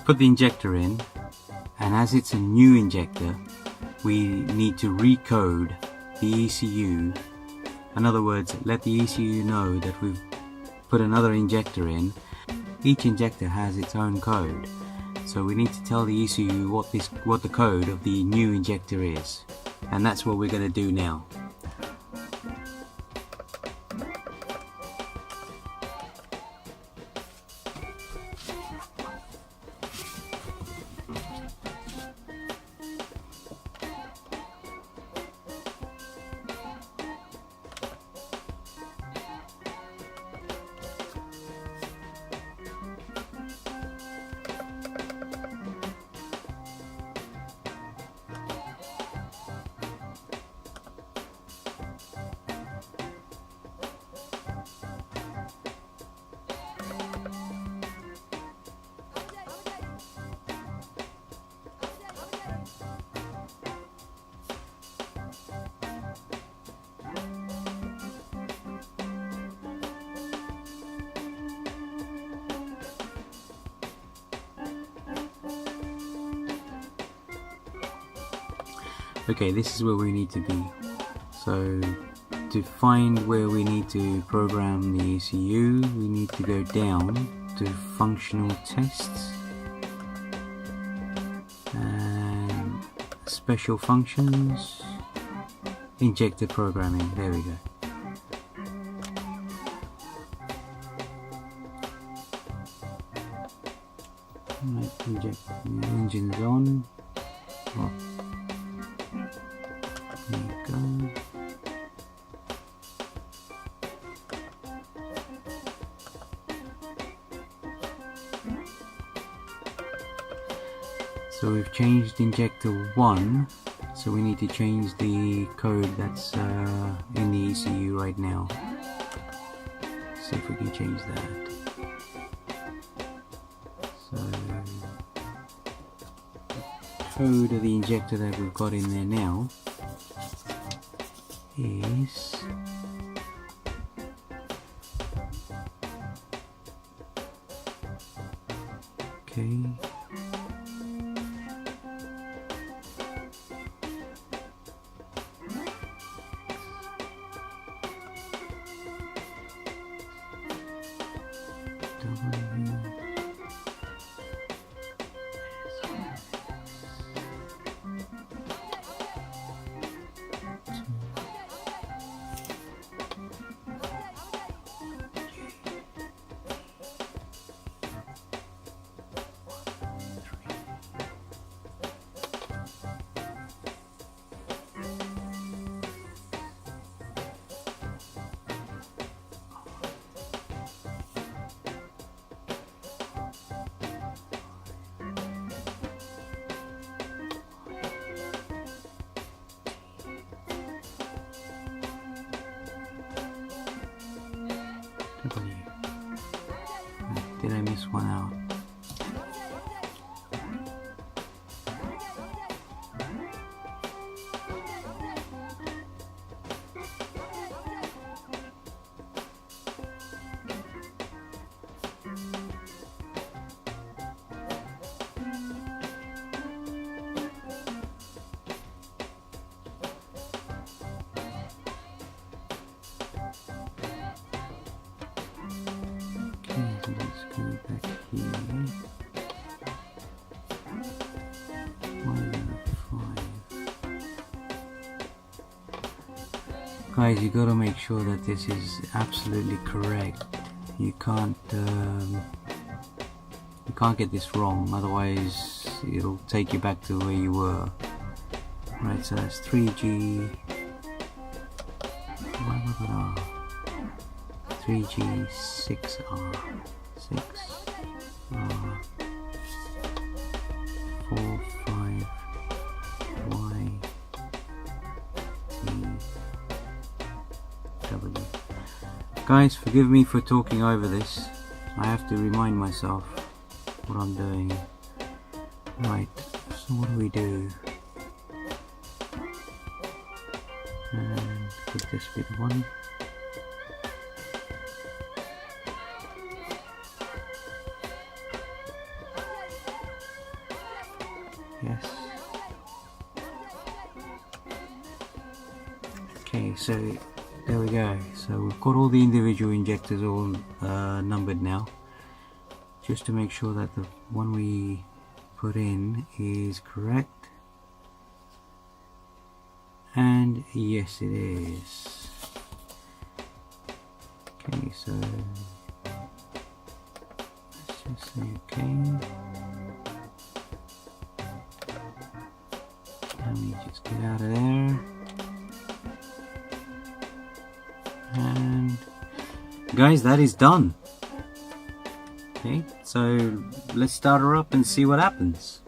put the injector in, and as it's a new injector, we need to recode the ECU. In other words, let the ECU know that we've put another injector in. Each injector has its own code, so we need to tell the ECU what the code of the new injector is, and that's what we're going to do now. Okay, this is where we need to be. So to find where we need to program the ECU, we need to go down to functional tests and special functions, injector programming. There we go. Right, injector engine's on. Oh. There you go. So we've changed injector 1, so we need to change the code that's in the ECU right now. See if we can change that. So the code of the injector that we've got in there now is okay. Did I miss one out? Let's go back here. 5. Guys, you got to make sure that this is absolutely correct. You can't get this wrong, otherwise it'll take you back to where you were. Right, so that's 3G. Why was it R? 3G 6R 6R 4 5 Y T W. Guys, forgive me for talking over this. I have to remind myself what I'm doing. Right, so what do we do? And give this bit 1. Okay, so there we go. So we've got all the individual injectors all numbered now, just to make sure that the one we put in is correct. And yes, it is. Okay, so let's just say okay. Let me just get out of there. And guys, that is done. Okay, so let's start her up and see what happens.